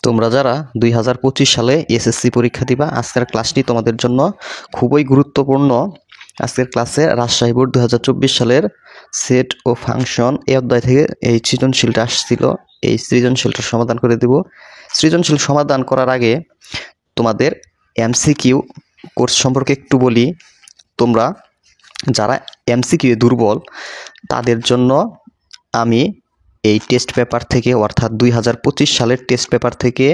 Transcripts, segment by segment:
তোমরা যারা 2025 সালে এসএসসি পরীক্ষা দিবা, আজকের ক্লাসটি তোমাদের জন্য খুবই গুরুত্বপূর্ণ। আজকের ক্লাসে রাজশাহী বোর্ড 2024 সালের সেট ও ফাংশন এই অধ্যায় থেকে এই সৃজনশীলটা আসছিল। এই সৃজনশীলটার সমাধান করে দেব। সৃজনশীল সমাধান করার আগে তোমাদের এমসিকিউ কোর্স সম্পর্কে একটু বলি। তোমরা যারা এমসিকিউ দুর্বল তাদের জন্য আমি এই টেস্ট পেপার থেকে, অর্থাৎ 2025 সালের টেস্ট পেপার থেকে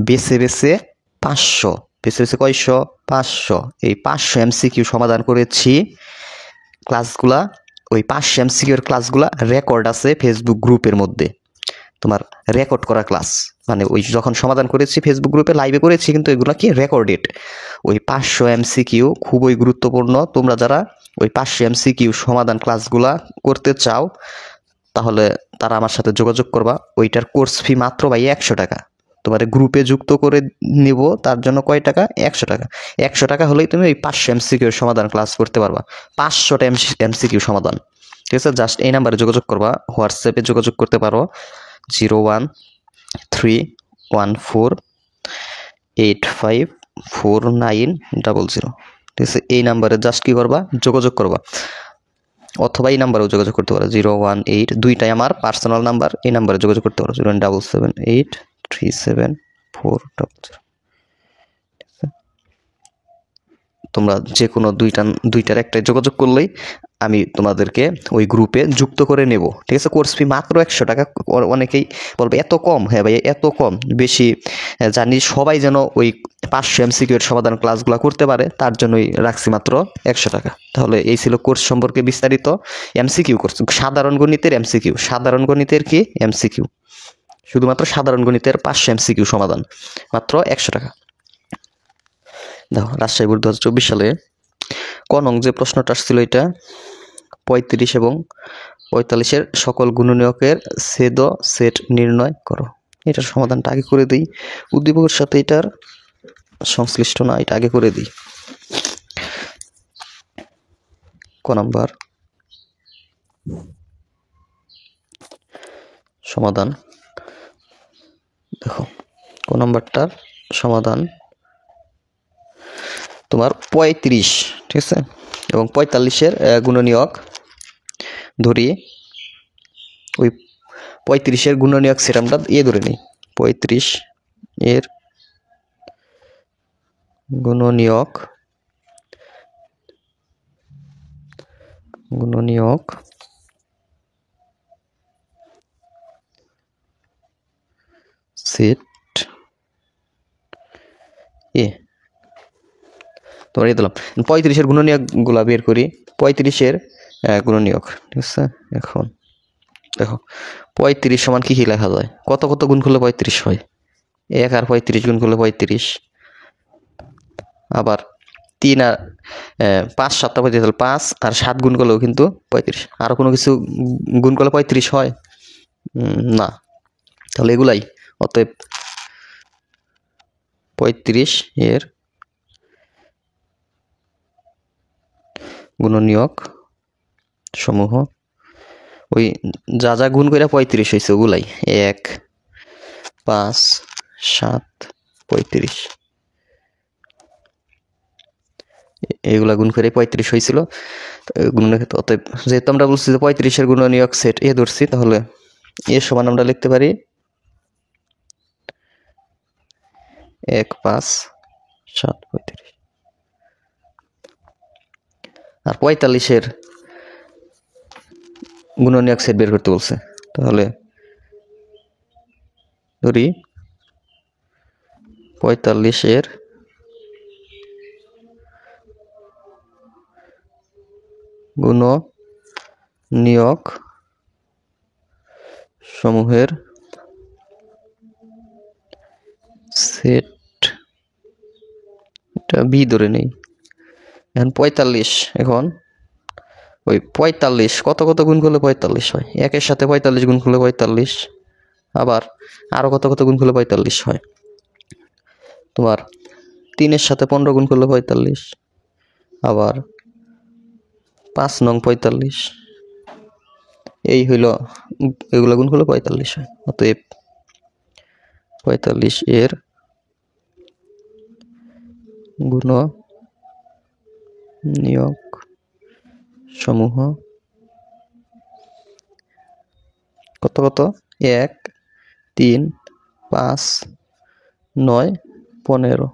বেছে বেছে 500 এই 500 এমসিকিউ সমাধান করেছি। ক্লাসগুলা, ওই 500 এমসিকিউর ক্লাসগুলা রেকর্ড আছে ফেসবুক গ্রুপের মধ্যে। তোমার রেকর্ড করা ক্লাস, মানে ওই যখন সমাধান করেছি ফেসবুক গ্রুপে লাইভে করেছি, কিন্তু এগুলো কি রেকর্ডেড। ওই 500 এমসিকিউ খুবই গুরুত্বপূর্ণ। তোমরা যারা ওই 500 এমসিকিউ সমাধান ক্লাসগুলা করতে চাও তাহলে তারা আমার সাথে যোগাযোগ করবা। ওইটার কোর্স ফি মাত্র 100 টাকা। তোমার গ্রুপে যুক্ত করে নিব, তার জন্য কয় টাকা? 100 টাকা। 100 টাকা হলেই তুমি ওই 500 এমসিকিউ সমাধান ক্লাস করতে পারবা। 500টা এমসিকিউ সমাধান, ঠিক আছে? জাস্ট এই নাম্বারে যোগাযোগ করবা, হোয়াটসঅ্যাপে যোগাযোগ করতে পারো 01314854900, ঠিক আছে? এই নাম্বারে জাস্ট কি করবা? যোগাযোগ করবা, অথবা এই নাম্বারেও যোগাযোগ করতে পারো 018, দুইটাই আমার পার্সোনাল নাম্বার। এই নাম্বারে যোগাযোগ করতে পারো 01778374000। তোমরা যে কোনো দুইটার একটাই যোগাযোগ করলেই আমি তোমাদেরকে ওই গ্রুপে যুক্ত করে নেব, ঠিক আছে? কোর্স ফি মাত্র 100 টাকা। অনেকেই বলবে এত কম। হ্যাঁ ভাই, এত কম বেশি জানি, সবাই যেন ওই 500 এমসিকিউ এর সমাধান ক্লাসগুলো করতে পারে, তার জন্যই রাখছি মাত্র 100 টাকা। তাহলে এই ছিল কোর্স সম্পর্কে বিস্তারিত। এমসিকিউ কোর্স, সাধারণ গণিতের এমসিকিউ, সাধারণ গণিতের কি এমসিকিউ, শুধুমাত্র সাধারণ গণিতের 500 এমসিকিউ সমাধান মাত্র 100 টাকা। দেখো, রাজশাহী বোর্ড 2024 সালে ক নং যে প্রশ্নটা আসছিল, এটা 35 এবং 45-এর সকল গুণনীয়কের ছেদ সেট নির্ণয় করো। এটার সমাধানটা আগে করে দিই, উদ্দীপকের সাথে এটার সংশ্লিষ্ট না, এটা আগে করে দিই। ক নাম্বার সমাধান, দেখো ক নাম্বারটার সমাধান তোমার 35, ঠিক আছে, এবং 45-এর গুণনীয়ক ধরি। ওই 35-এর গুণনীয়ক সেট আমরা ধরে নিই। 35 এর গুণনীয়ক সেট এ, তোমার দিলাম 35-এর গুণনীয়ক গুলা বের করি। 35-এর গুণনীয়ক, ঠিক আছে? এখন দেখো 35 সমান কি লেখা যায়? কত গুণ করলে 35 হয়? 1 আর 35 গুণ করলে 35, আবার 3 আর 5 7 35, 5 আর 7 গুণ করলেও কিন্তু 35। আরো কোনো কিছু গুণ করলে 35 হয় না, তাহলে এগুলাই। অতএব 35 এর গুণনীয়ক সমূহ, ওই যা গুণ করে 35 হয়েছে ওগুলাই, 1 5 7 35, এগুলা গুণ করে 35 হয়েছিল গুণনের ক্ষেত্রে। অতএব যেহেতু আমরা বলছি যে 35-এর গুণনীয়ক সেট এ ধরছি, তাহলে এ সমান আমরা লিখতে পারি 1 5 7 35। আর 45-এর গুণনীয়ক সেট বের করতে বলছে, তাহলে ধরি 45-এর গুণনীয়ক সমূহের সেট, এটা বি ধরে নেই। এখন 45, এখন ওই 45 কত গুণ করলে 45 হয়? 1-এর সাথে 45 গুণ করলে 45, আবার আরো কত গুণ করলে 45 হয়? তোমার 3-এর সাথে 15 গুণ করলে 45, আবার 5 নং 45, এই হইল, এগুলো গুণ করলে 45 হয়। অতএব 45 এর গুণনীয়ক সমূহ কত কত 1, 3, 5, 9, 15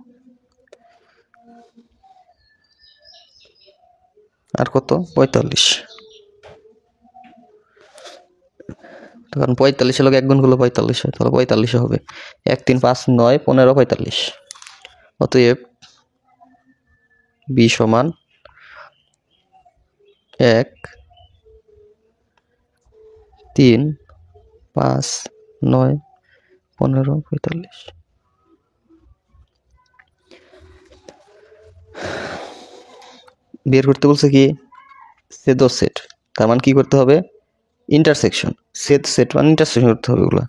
আর কত 45। তখন 45 লোক এক গুণ করলে 45 হয়, তাহলে 45 হবে 1, 3, 5, 9, 15, 45। অতএব b সমান 1, 3, 5, 9, 15, 45। বের করতে বলছে কি ছেদ সেট, তার মানে কি করতে হবে ইন্টারসেকশন। ছেদ সেট মানে ইন্টারসেকশন করতে হবে ওগুলা।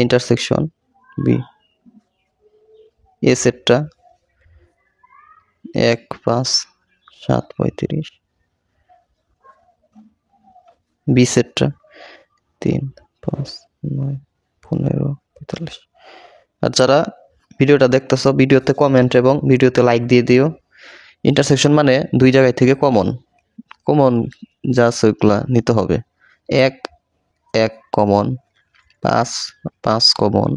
ইন্টারসেকশন বি এ সেটটা 1, 5, 7, 35, বি সেটটা 3, 5, 9, 15, 45। আর যারা ভিডিওটা দেখতেছ ভিডিওতে কমেন্ট এবং ভিডিওতে লাইক দিয়ে দিও। ইন্টারসেকশন মানে দুই জায়গায় থেকে কমন যা আছে ওইগুলা নিতে হবে। 1, 1 কমন, 5, 5 কমন,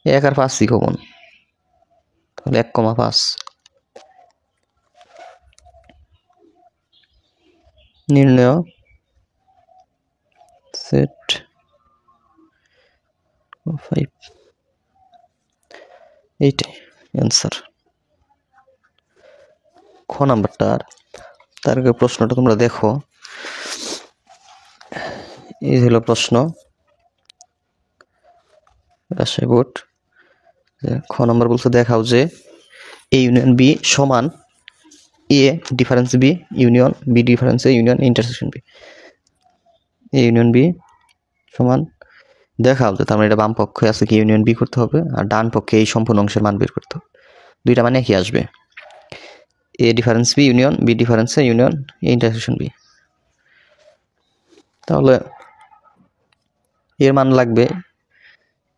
1 আর 5ই কমন, তাহলে 1,5 নির্ণয় সেট 5। এইটাই অ্যান্সার। খ নাম্বারটার তার আগে প্রশ্নটা তোমরা দেখো। এই হলো প্রশ্ন রাজশাহী বোর্ড। খ নাম্বার বলছে দেখাও যে এ ইউনিয়ন বি সমান A difference B union B difference A union intersection B. A union B সমান দেখাও যে, তার মানে এটা বাম পক্ষে আছে কি ইউনিয়ন বি করতে হবে, আর ডান পক্ষে এই সম্পূর্ণ অংশের মান বের করতে হবে। দুইটা মানে কি আসবে, A difference B union B difference A union intersection B. তাহলে এর মান লাগবে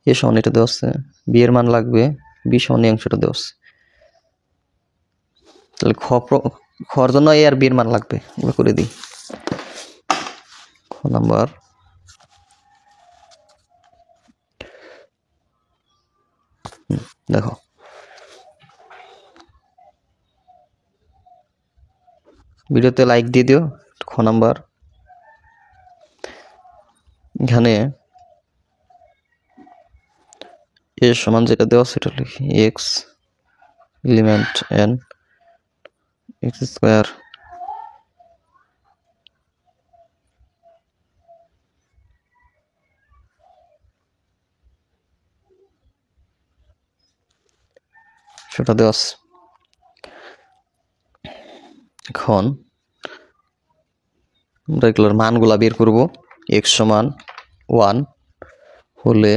এ সমান এটা দেওয়া আছে, বি এর মান লাগবে বি সমান এই অংশটা দেওয়া আছে। তাহলে খর জন্য এ আর বি এর মান লাগবে, ওগুলো করে দিই। খ নাম্বার দেখো, ভিডিওতে লাইক দিয়ে দিও। খ নাম্বার এখানে এ সমান যেটা দেওয়া সেটা লিখি x element N x square সেটা দেওয়া আছে। এখন আমরা এগুলোর মানগুলা বের করব। এক্স সমান 1 হলে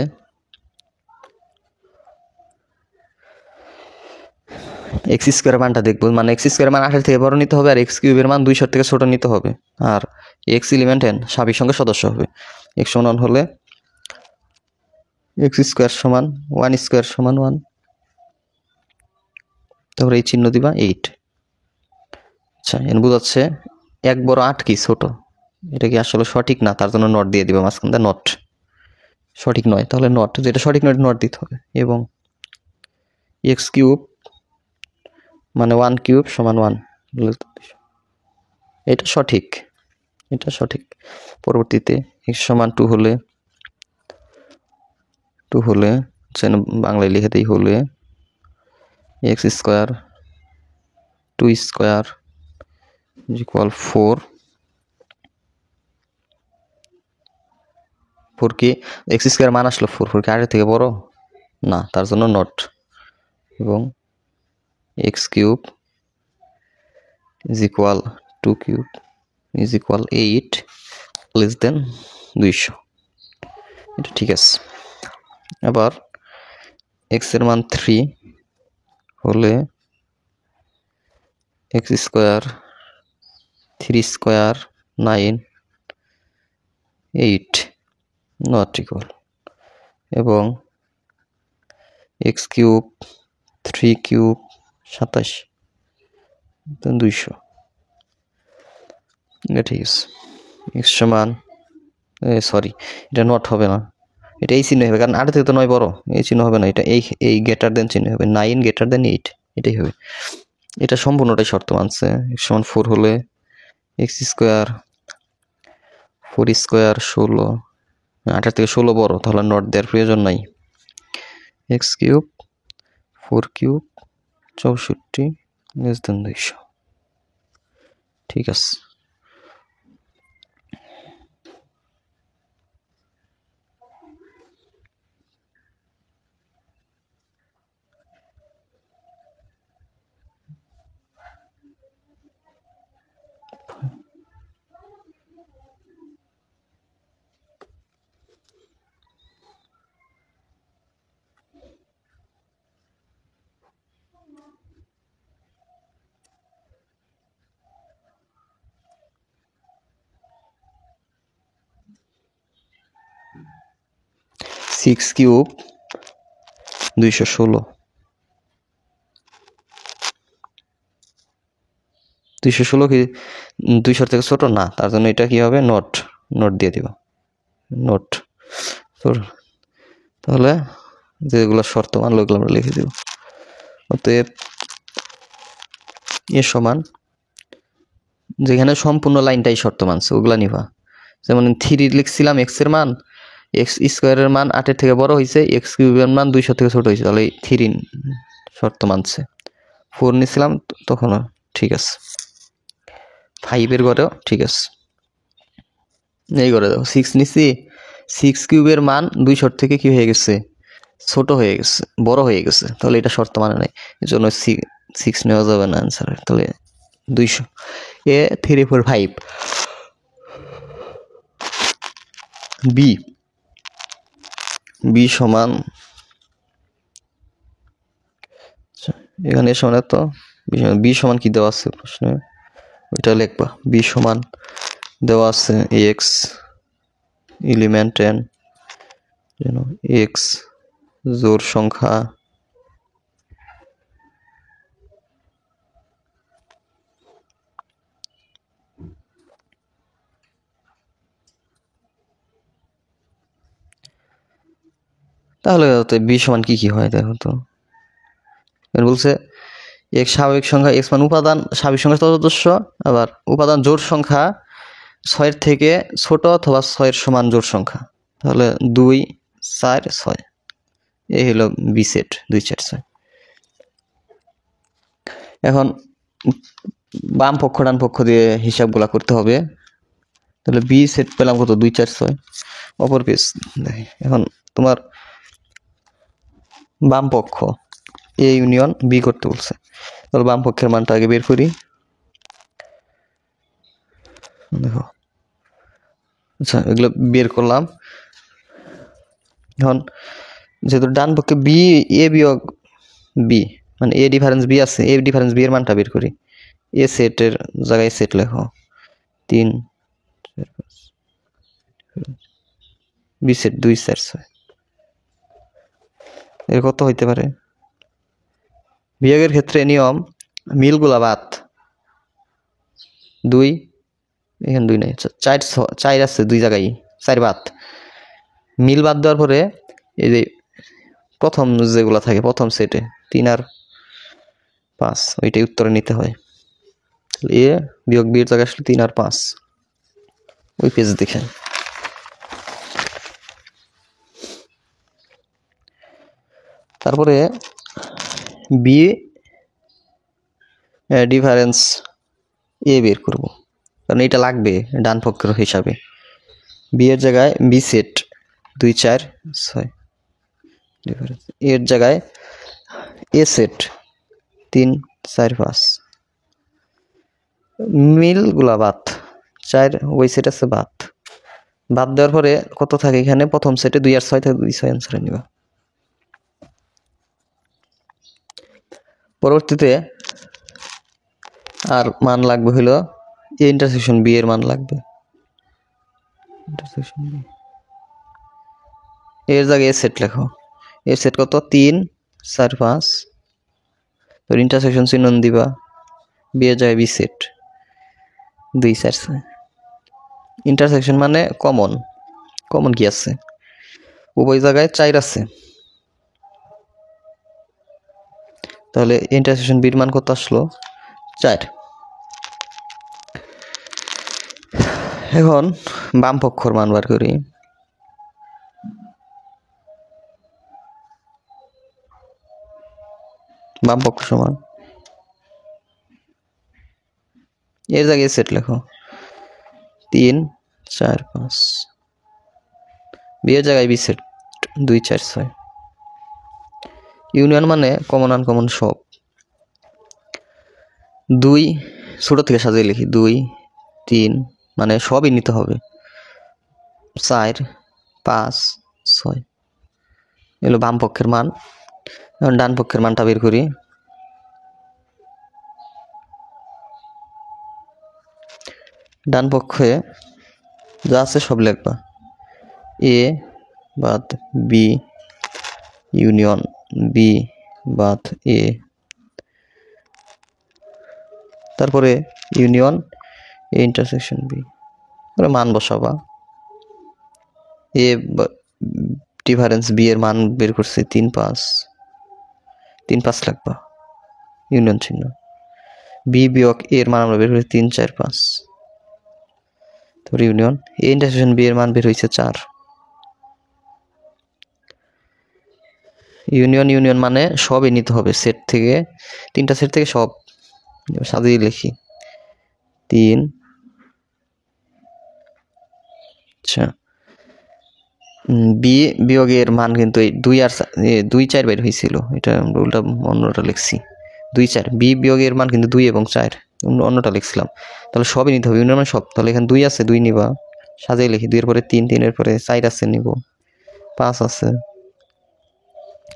এক্স স্কোয়ারের মানটা দেখবো, মানে এক্স স্কোয়ারের মান 8 থেকে বড় নিতে হবে, আর এক্স কিউবের মান 200 থেকে ছোট নিতে হবে, আর এক্স এলিমেন্ট এন স্বাভাবিক সংখ্যার সদস্য হবে। এক্স সমান 1 হলে এক্স স্কোয়ার সমান 1 স্কোয়ার সমান 1, তারপরে এই চিহ্ন দিবা 8। আচ্ছা, এন বোঝাচ্ছে 1 বড় 8 কি ছোট, এটা কি আসলে সঠিক না, তার জন্য নট দিয়ে দিবা মাঝখান দিয়ে, নট সঠিক নয়, তাহলে নট, যেটা সঠিক নয় নট দিতে হবে। এবং এক্স কিউব মানে 1 কিউব সমান 1, এটা সঠিক, এটা সঠিক। পরবর্তীতে এক্স সমান 2 হলে বাংলায় লিখে দিই, হলে এক্স স্কোয়ার 2 স্কোয়ার ইকুয়াল 4 কি এক্স স্কোয়ার মান আসলো 4 কি 8 থেকে বড় না, তার জন্য নট। এবং x cube is equal 2 cube is equal 8 less than 200, এটা ঠিক আছে। আবার এক্স এর মান 3 হলে x square 3 square 9 8 not equal এবং এক্স কিউব 3 কিউব 27 200। এটা ঠিক আছে। এক্স সমান সরি, এটা নট হবে না, এটা এই চিহ্ন হবে, কারণ 8 থেকে তো 9 বড়, এই চিহ্ন হবে না, এটা এই গ্রেটার দেন চিহ্ন হবে, 9 গ্রেটার দেন 8, এটাই হবে। এটা সম্পূর্ণটাই শর্ত মানছে। এক্স সমান 4 হলে এক্স স্কোয়ার 4 স্কোয়ার 16, 8 থেকে 16 বড়, তাহলে নট দেওয়ার প্রয়োজন নাই। X cube 4 cube 64 less than 200। ঠিক আছে। সিক্স কিউব 216, 216 কি 200 থেকে ছোট না, তার জন্য এটা কি হবে, নট দিয়ে দিব, নট। তাহলে যেগুলো শর্ত মানলো ওগুলো আমরা লিখে দিব। অতএব এ সমান, যেখানে সম্পূর্ণ লাইনটাই শর্ত মানছে ওগুলা নিবা। যেমন 3 লিখছিলাম, এক্স এর মান, এক্স স্কোয়ারের মান 8 থেকে বড় হয়েছে, এক্স কিউবের মান 200 থেকে ছোট হয়েছে, তাহলে 3 শর্ত মানছে। 4 নিছিলাম তখনও ঠিক আছে, 5 ঘরেও ঠিক আছে। এই করে দাও 6 নিছি, 6 কিউবের মান 200 থেকে কি হয়ে গেছে, ছোট হয়ে গেছে, বড় হয়ে গেছে, তাহলে এটা শর্ত মানে নাই, এই জন্য 6 নেওয়া যাবে না অ্যান্সার। তাহলে 200 এ 3 4 5। বি সমান, এখানে সমান তো বি সমান কি দেওয়া আছে প্রশ্নে, ওইটা লিখবা। বি সমান দেওয়া আছে এক্স এলিমেন্ট এন, এক্স জোড় সংখ্যা তাহলে বি সমান কি কি হয় দেখো তো। বলছে এক স্বাভাবিক সংখ্যা এক্স মান উপাদান স্বাভাবিক সংখ্যা সদস্য, আবার উপাদান জোড় সংখ্যা 6 থেকে ছোট অথবা 6 সমান জোড় সংখ্যা, তাহলে 2 4 6, এই হলো বি সেট 2 4 6। এখন বাম পক্ষ ডান পক্ষ দিয়ে হিসাবগুলা করতে হবে। তাহলে বি সেট পেলাম কত, 2 4 6। অপর পেজ এখন তোমার বাম পক্ষ এ ইউনিয়ন বি করতে বলছে, তাহলে বাম পক্ষের মানটা আগে বের করি। দেখো আচ্ছা, এগুলো বের করলাম। এখন যেহেতু ডান পক্ষে বি এ বিয়োগ বি মানে এ ডিফারেন্স বি আছে, এ ডিফারেন্স বি এর মানটা বের করি। এ সেটের জায়গায় সেট লেখো 3 বি সেট 2 4 6, এর কত হইতে পারে। বিয়োগের ক্ষেত্রে নিয়ম মিলগুলা বাদ, 2 এখানে 2 নাই, 4 আছে 2 জায়গায়, 4 বাদ, মিল বাদ দেওয়ার পরে এই যে প্রথম যেগুলা থাকে প্রথম সেটে 3 আর 5, ওইটাই উত্তরে নিতে হয়। এ বিয়োগ বি এর জায়গায় আসলে 3 আর 5, ওই পেজ দেখেন। তারপরে বি ডিফারেন্স এ বের করব, কারণ এটা লাগবে ডান পক্ষের হিসাবে। বি এর জায়গায় বি সেট 2 4 6 ডিফারেন্স, এর জায়গায় এ সেট 3 4 5, মিলগুলা বাদ, 4 ওই সেট আছে বাদ দেওয়ার পরে কত থাকে এখানে, প্রথম সেটে 2 আর 6 থাকে, 2 6 অ্যান্সারে নিবা। পরবর্তীতে আর মান লাগবে হলো এ ইন্টারসেকশন বি এর মান লাগবে, ইন্টারসেকশন বি এর জায়গায় এর সেট লেখো। এর সেট কত 3 4 5 তোর ইন্টারসেকশন চিহ্ন দিবা বি এর জায়গায় বি সেট 2 4 6 ইন্টারসেকশন মানে কমন কমন কি আছে উভয় জায়গায় 4 আছে তাহলে ইন্টারসেকশন বির মান কত আসলো 4 এখন বাম পক্ষর মান বার করি বাম পক্ষ সমান এর জায়গায় সেট লেখো 3 4 5 বি এর জায়গায় বি সেট 2 4 6 ইউনিয়ন মানে কমন আনকমন সব 2 ছোট থেকে সাজিয়ে লিখি 2 3 মানে সবই নিতে হবে 4 5 6 এলো বাম পক্ষের মান এখন ডান পক্ষের মানটা বের করি ডান পক্ষে যা আছে সব লিখবা এ বাদ বি ইউনিয়ন বি বাদ এ তারপরে ইউনিয়ন এ ইন্টারসেকশন বি তারপরে মান বসাবা এ ডিফারেন্স বি এর মান বের করছে 3 5 লাগবা ইউনিয়ন চিহ্ন বি বিয়োগ এ এর মান আমরা বের করছি 3 4 5 তারপরে ইউনিয়ন এ ইন্টারসেকশন বি এর মান বের হয়েছে 4 ইউনিয়ন মানে সবই নিতে হবে সেট থেকে 3টা সেট থেকে সব সাজিয়ে লিখি 3 আচ্ছা বি বিয়োগের মান কিন্তু এই 2 আর 2 4 বের হয়েছিল এটা আমরা উল্টা অন্যটা লিখছি 2 4 বি বিয়োগের মান কিন্তু 2 এবং 4 অন্যটা লিখছিলাম তাহলে সবই নিতে হবে ইউনিয়ন মানে সব তাহলে এখানে 2 আছে 2 নিবা সাজিয়ে লিখি 2 এর পরে 3 3 এর পরে 4 আছে নিব 5 আছে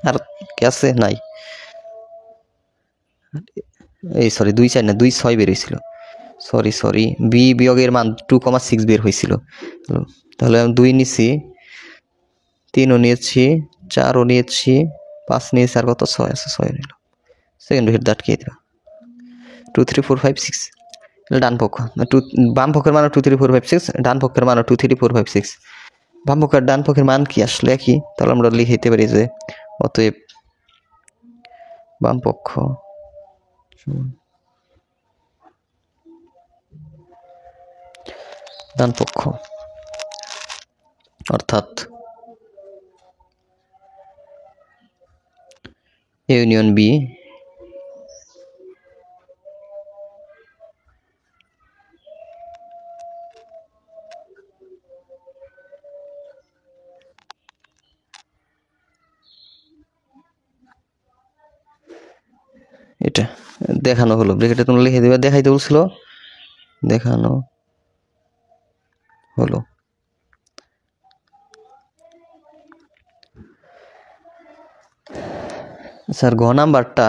আর কি আছে নাই এই সরি 2 4 না 2 6 বের হয়েছিল সরি বি বিয়োগের মান 2,6 বের হয়েছিল তাহলে আমি 2 নিছি 3ও নিয়েছি 4ও নিয়েছি 5 নিয়েছি আর কত 6 আছে 6 নিল সেকেন্ড ব্র্যাকেট আটকে দিবা 2 3 4 5 6 ডান পক্ষ বাম পক্ষের মান 2 3 4 5 6 ডান পক্ষের মান 2 3 4 5 6 বাম পক্ষের ডান পক্ষের মান কি আসলে কি তাহলে আমরা লিখে দিতে পারি যে অতএব বাম পক্ষ ডান পক্ষ অর্থাৎ এ ইউনিয়ন বি এটা দেখানো হলো ব্র্যাকেটে তোমরা লিখে দিবা দেখাইতে বলছিল দেখানো হলো স্যার ঘ নাম্বারটা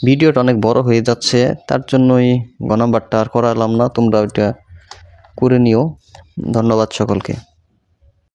ভিডিওটা অনেক বড় হয়ে যাচ্ছে তার জন্যই ঘ নাম্বারটা আর করালাম না তোমরা ওইটা করে নিও ধন্যবাদ সকলকে